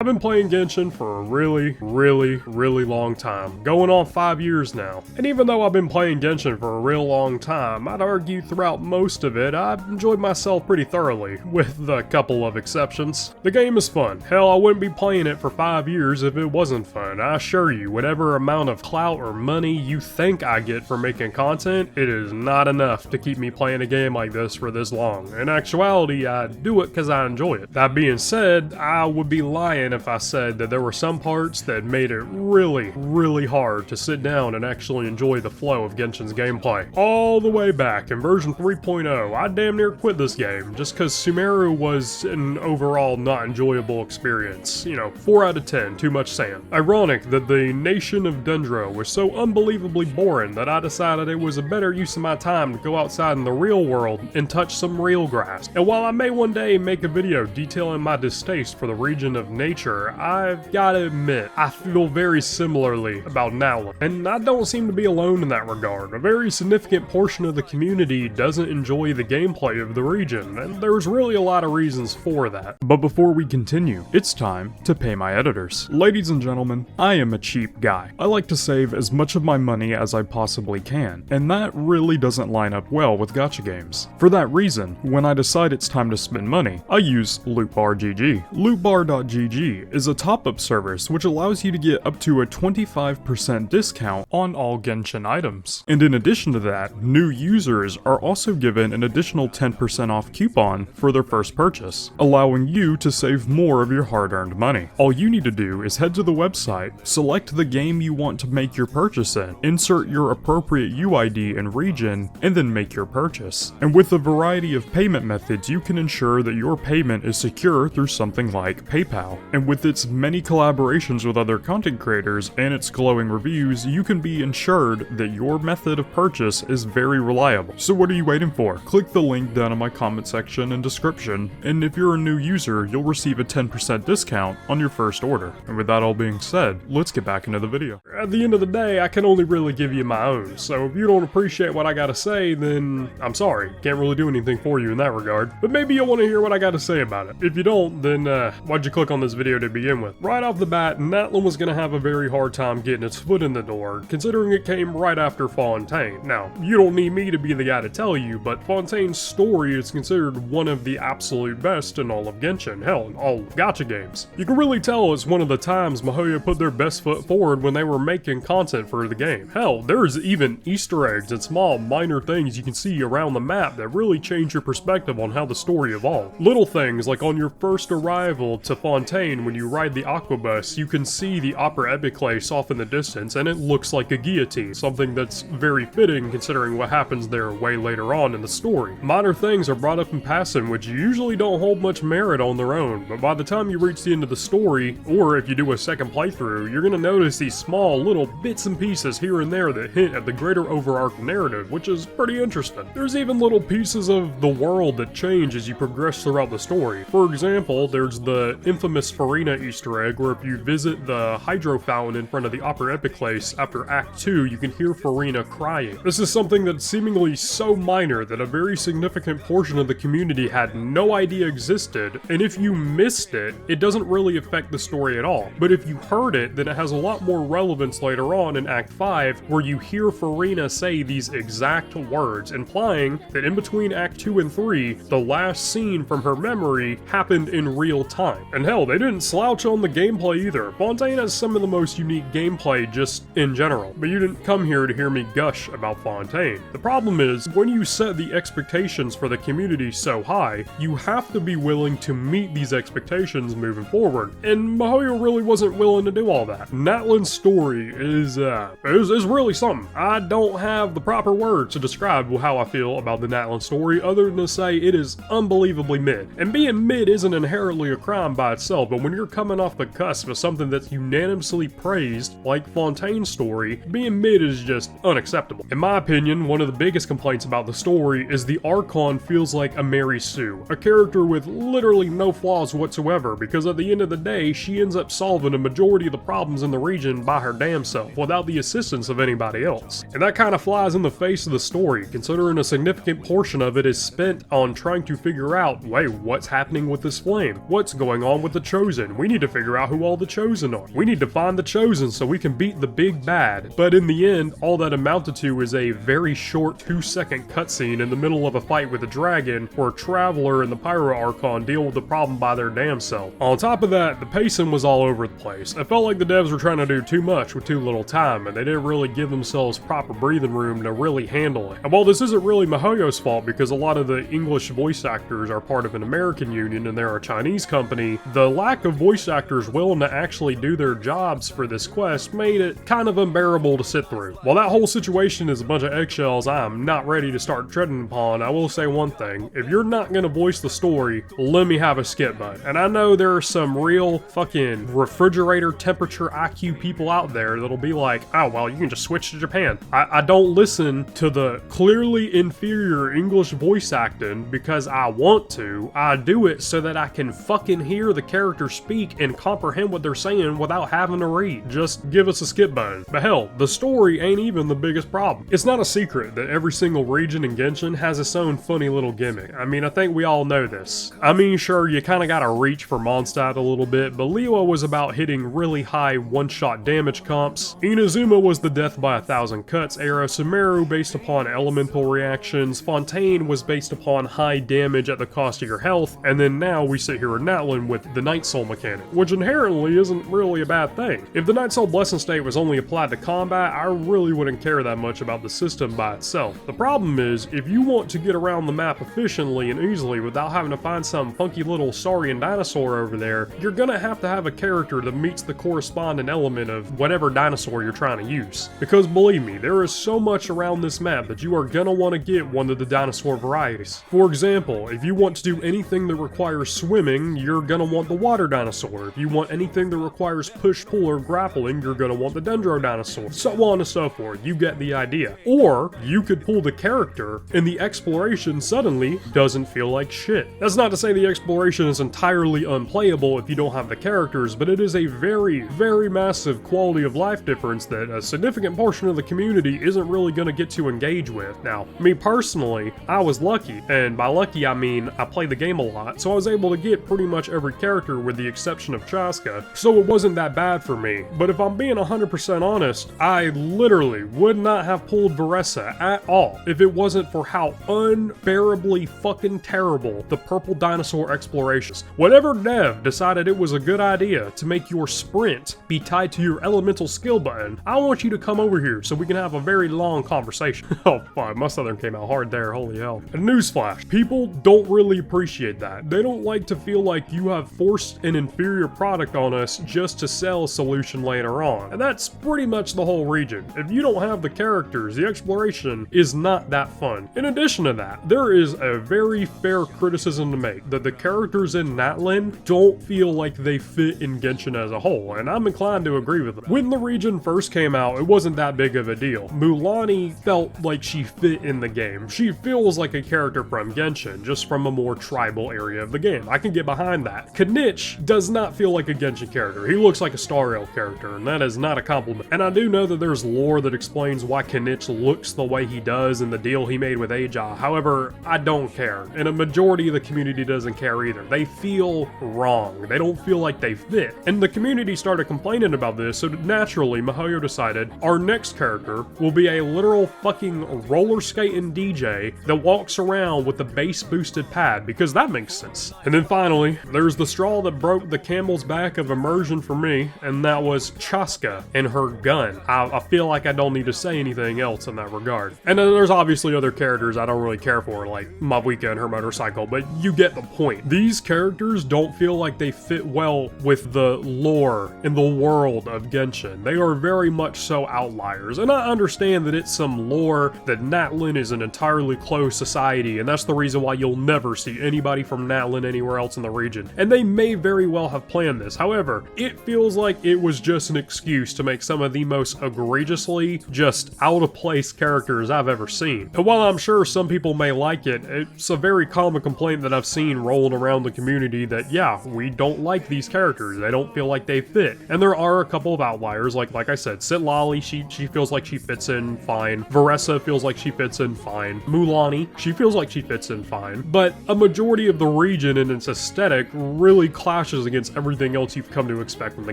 I've been playing Genshin for a really long time, going on 5 years now. And even though I've been playing Genshin for a real long time, I'd argue throughout most of it, I've enjoyed myself pretty thoroughly, with a couple of exceptions. The game is fun. Hell, I wouldn't be playing it for 5 years if it wasn't fun. I assure you, whatever amount of clout or money you think I get for making content, it is not enough to keep me playing a game like this for this long. In actuality, I do it because I enjoy it. That being said, I would be lying if I said that there were some parts that made it really hard to sit down and actually enjoy the flow of Genshin's gameplay. All the way back in version 3.0, I damn near quit this game just because Sumeru was an overall not enjoyable experience. You know, 4 out of 10, too much sand. Ironic that the nation of Dendro was so unbelievably boring that I decided it was a better use of my time to go outside in the real world and touch some real grass. And while I may one day make a video detailing my distaste for the region of nature, I've gotta admit, I feel very similarly about Natlan. And I don't seem to be alone in that regard. A very significant portion of the community doesn't enjoy the gameplay of the region, and there's really a lot of reasons for that. But before we continue, it's time to pay my editors. Ladies and gentlemen, I am a cheap guy. I like to save as much of my money as I possibly can, and that really doesn't line up well with gacha games. For that reason, when I decide it's time to spend money, I use LootBarGG. LootBarGG is a top-up service which allows you to get up to a 25% discount on all Genshin items. And in addition to that, new users are also given an additional 10% off coupon for their first purchase, allowing you to save more of your hard-earned money. All you need to do is head to the website, select the game you want to make your purchase in, insert your appropriate UID and region, and then make your purchase. And with a variety of payment methods, you can ensure that your payment is secure through something like PayPal. And with its many collaborations with other content creators and its glowing reviews, you can be ensured that your method of purchase is very reliable. So what are you waiting for? Click the link down in my comment section and description, and if you're a new user, you'll receive a 10% discount on your first order. And with that all being said, let's get back into the video. At the end of the day, I can only really give you my own, so if you don't appreciate what I gotta say, then I'm sorry. Can't really do anything for you in that regard. But maybe you'll want to hear what I gotta say about it. If you don't, then why'd you click on this video to begin with? Right off the bat, Natlan was gonna have a very hard time getting its foot in the door, considering it came right after Fontaine. Now, you don't need me to be the guy to tell you, but Fontaine's story is considered one of the absolute best in all of Genshin, hell, in all of gacha games. You can really tell it's one of the times MiHoYo put their best foot forward when they were making content for the game. Hell, there's even Easter eggs and small minor things you can see around the map that really change your perspective on how the story evolved. Little things like on your first arrival to Fontaine, when you ride the aquabus, you can see the Opera Epiclese off in the distance and it looks like a guillotine, something that's very fitting considering what happens there way later on in the story. Minor things are brought up in passing which usually don't hold much merit on their own, but by the time you reach the end of the story, or if you do a second playthrough, you're gonna notice these small little bits and pieces here and there that hint at the greater overarching narrative, which is pretty interesting. There's even little pieces of the world that change as you progress throughout the story. For example, there's the infamous Farina Easter egg where if you visit the hydro fountain in front of the Opera Epiclese after Act 2, you can hear Farina crying. This is something that's seemingly so minor that a very significant portion of the community had no idea existed, and if you missed it, it doesn't really affect the story at all. But if you heard it, then it has a lot more relevance later on in Act 5, where you hear Farina say these exact words, implying that in between Act 2 and 3, the last scene from her memory happened in real time. And hell, they didn't slouch on the gameplay either. Fontaine has some of the most unique gameplay just in general, but you didn't come here to hear me gush about Fontaine. The problem is, when you set the expectations for the community so high, you have to be willing to meet these expectations moving forward, and MiHoYo really wasn't willing to do all that. Natlan's story is really something. I don't have the proper words to describe how I feel about the Natlan story other than to say it is unbelievably mid. And being mid isn't inherently a crime by itself, but when you're coming off the cusp of something that's unanimously praised, like Fontaine's story, being mid is just unacceptable. In my opinion, one of the biggest complaints about the story is the Archon feels like a Mary Sue, a character with literally no flaws whatsoever, because at the end of the day, she ends up solving a majority of the problems in the region by her damn self, without the assistance of anybody else. And that kind of flies in the face of the story, considering a significant portion of it is spent on trying to figure out, wait, what's happening with this flame? What's going on with the Chosen? Chosen. We need to figure out who all the Chosen are. We need to find the Chosen so we can beat the big bad. But in the end, all that amounted to is a very short 2-second cutscene in the middle of a fight with a dragon where Traveler and the Pyro Archon deal with the problem by their damn self. On top of that, the pacing was all over the place. It felt like the devs were trying to do too much with too little time, and they didn't really give themselves proper breathing room to really handle it. And while this isn't really MiHoYo's fault because a lot of the English voice actors are part of an American union and they're a Chinese company, the lack of voice actors willing to actually do their jobs for this quest made it kind of unbearable to sit through. While that whole situation is a bunch of eggshells I'm not ready to start treading upon, I will say one thing: if you're not gonna voice the story, let me have a skip button. And I know there are some real fucking refrigerator temperature IQ people out there that'll be like, oh well, you can just switch to Japan. I don't listen to the clearly inferior English voice acting because I want to. I do it so that I can fucking hear the character speak and comprehend what they're saying without having to read. Just give us a skip button. But hell, the story ain't even the biggest problem. It's not a secret that every single region in Genshin has its own funny little gimmick. I mean, I think we all know this. I mean, sure, you kinda gotta reach for Mondstadt a little bit, but Liyue was about hitting really high one-shot damage comps. Inazuma was the death by 1,000 cuts era, Sumeru based upon elemental reactions, Fontaine was based upon high damage at the cost of your health, and then now we sit here in Natlan with the Night Soul mechanic, which inherently isn't really a bad thing. If the Night Soul Blessing State was only applied to combat, I really wouldn't care that much about the system by itself. The problem is, if you want to get around the map efficiently and easily without having to find some funky little saurian dinosaur over there, you're gonna have to have a character that meets the corresponding element of whatever dinosaur you're trying to use. Because believe me, there is so much around this map that you are gonna want to get one of the dinosaur varieties. For example, if you want to do anything that requires swimming, you're gonna want the water dinosaur. If you want anything that requires push, pull, or grappling, you're gonna want the dendro dinosaur. So on and so forth. You get the idea. Or you could pull the character and the exploration suddenly doesn't feel like shit. That's not to say the exploration is entirely unplayable if you don't have the characters, but it is a very, very massive quality of life difference that a significant portion of the community isn't really gonna get to engage with. Now, me personally, I was lucky, and by lucky I mean I play the game a lot, so I was able to get pretty much every character with the exception of Chaska, so it wasn't that bad for me. But if I'm being 100% honest, I literally would not have pulled Veressa at all if it wasn't for how unbearably fucking terrible the purple dinosaur explorations. Whatever dev decided it was a good idea to make your sprint be tied to your elemental skill button, I want you to come over here so we can have a very long conversation. Oh fuck, my southern came out hard there, holy hell. A newsflash, people don't really appreciate that. They don't like to feel like you have forced an inferior product on us just to sell a solution later on. And that's pretty much the whole region. If you don't have the characters, the exploration is not that fun. In addition to that, there is a very fair criticism to make that the characters in Natlan don't feel like they fit in Genshin as a whole, and I'm inclined to agree with them. When the region first came out, it wasn't that big of a deal. Mulanni felt like she fit in the game. She feels like a character from Genshin, just from a more tribal area of the game. I can get behind that. Kanich does not feel like a Genshin character. He looks like a Star Rail character, and that is not a compliment. And I do know that there's lore that explains why Kanich looks the way he does in the deal he made with Aja. However, I don't care, and a majority of the community doesn't care either. They feel wrong. They don't feel like they fit. And the community started complaining about this, so naturally MiHoYo decided our next character will be a literal fucking roller skating DJ that walks around with the bass boosted pad, because that makes sense. And then finally, there's the straw that broke the camel's back of immersion for me, and that was Chaska and her gun. I feel like I don't need to say anything else in that regard. And then there's obviously other characters I don't really care for, like Mavuika and her motorcycle, but you get the point. These characters don't feel like they fit well with the lore in the world of Genshin. They are very much so outliers, and I understand that it's some lore that Natlan is an entirely closed society, and that's the reason why you'll never see anybody from Natlan anywhere else in the region. And they may very well have planned this. However, it feels like it was just an excuse to make some of the most egregiously just out of place characters I've ever seen. And while I'm sure some people may like it, it's a very common complaint that I've seen rolling around the community that, yeah, we don't like these characters. They don't feel like they fit. And there are a couple of outliers, like I said, Sitlali, she feels like she fits in fine. Veressa feels like she fits in fine. Mulanni, she feels like she fits in fine. But a majority of the region and its aesthetic really clashes clashes against everything else you've come to expect from the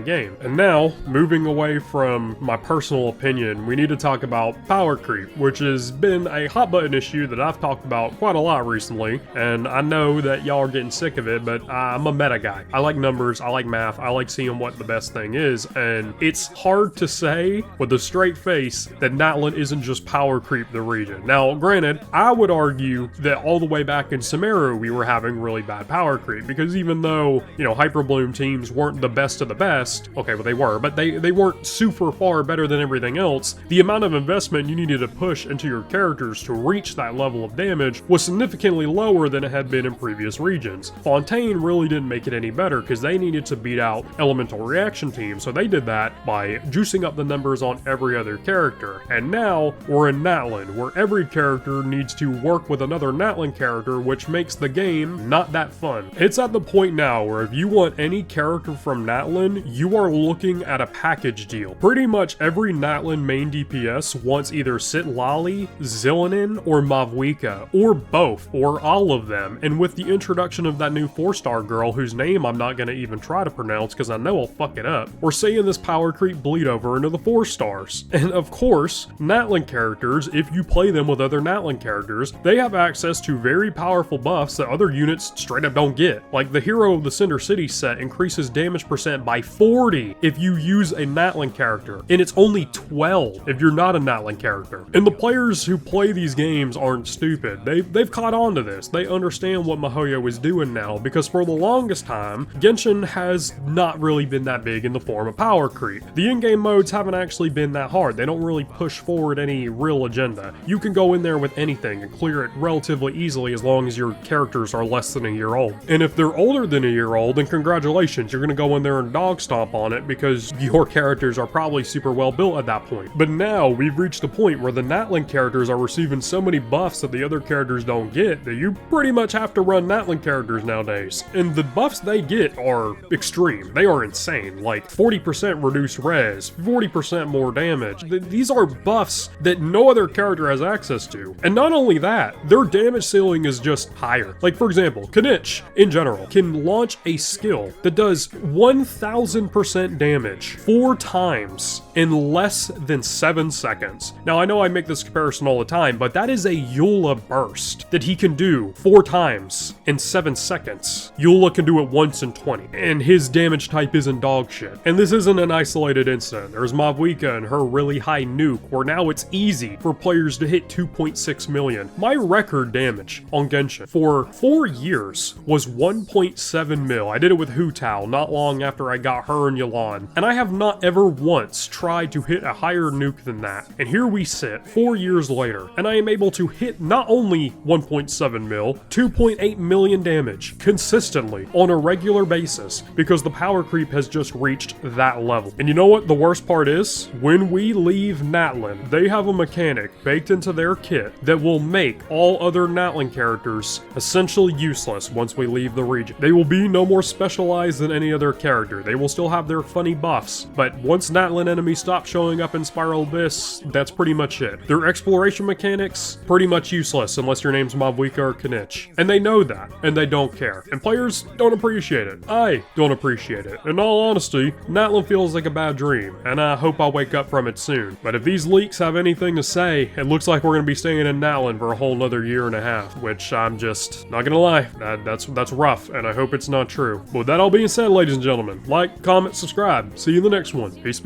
game. And now, moving away from my personal opinion, we need to talk about power creep, which has been a hot button issue that I've talked about quite a lot recently, and I know that y'all are getting sick of it, but I'm a meta guy. I like numbers, I like math, I like seeing what the best thing is, and it's hard to say with a straight face that Natlan isn't just power creep the region. Now, granted, I would argue that all the way back in Sumeru we were having really bad power creep, because even though, you know, Hyperbloom teams weren't the best of the best, okay, well they were, but they weren't super far better than everything else, the amount of investment you needed to push into your characters to reach that level of damage was significantly lower than it had been in previous regions. Fontaine really didn't make it any better because they needed to beat out elemental reaction teams, so they did that by juicing up the numbers on every other character. And now we're in Natlan, where every character needs to work with another Natlan character, which makes the game not that fun. It's at the point now where if you want any character from Natlan, you are looking at a package deal. Pretty much every Natlan main DPS wants either Sitlali, Zillinen, or Mavwika, or both, or all of them. And with the introduction of that new 4-star girl, whose name I'm not gonna even try to pronounce because I know I'll fuck it up, we're seeing this power creep bleed over into the 4-stars. And of course, Natlan characters, if you play them with other Natlan characters, they have access to very powerful buffs that other units straight up don't get. Like the Hero of the Cinder City set increases damage percent by 40 if you use a Natlan character, and it's only 12 if you're not a Natlan character. And the players who play these games aren't stupid. They've caught on to this. They understand what MiHoYo is doing now, because for the longest time, Genshin has not really been that big in the form of power creep. The in-game modes haven't actually been that hard. They don't really push forward any real agenda. You can go in there with anything and clear it relatively easily as long as your characters are less than a year old. And if they're older than a year old, then congratulations, you're gonna go in there and dog stomp on it because your characters are probably super well built at that point. But now we've reached a point where the Natlan characters are receiving so many buffs that the other characters don't get that you pretty much have to run Natlan characters nowadays. And the buffs they get are extreme. They are insane. Like 40% reduced res, 40% more damage. These are buffs that no other character has access to. And not only that, their damage ceiling is just higher. Like for example, Kanich, in general, can launch a skill that does 1000% damage 4 times in less than 7 seconds. Now I know I make this comparison all the time, but that is a Eula burst that he can do 4 times in 7 seconds. Eula can do it once in 20, and his damage type isn't dog shit. And this isn't an isolated incident. There's Mavwika and her really high nuke, where now it's easy for players to hit 2.6 million. My record damage on Genshin for 4 years was 1.7 mil. I did it with Hu Tao not long after I got her and Yalan, and I have not ever once tried to hit a higher nuke than that. And here we sit 4 years later, and I am able to hit not only 1.7 mil, 2.8 million damage consistently on a regular basis, because the power creep has just reached that level. And you know what the worst part is? When we leave Natlan, they have a mechanic baked into their kit that will make all other Natlan characters essentially useless once we leave the region. They will be no more specialized than any other character. They will still have their funny buffs, but once Natlan enemies stop showing up in Spiral Abyss, that's pretty much it. Their exploration mechanics, pretty much useless unless your name's Mavwika or Kanich. And they know that, and they don't care. And players don't appreciate it. I don't appreciate it. In all honesty, Natlan feels like a bad dream, and I hope I wake up from it soon. But if these leaks have anything to say, it looks like we're gonna be staying in Natlan for a whole nother year and a half, which I'm just not gonna lie, that's rough, and I hope it's not true. But with that all being said, ladies and gentlemen, like, comment, subscribe. See you in the next one. Peace.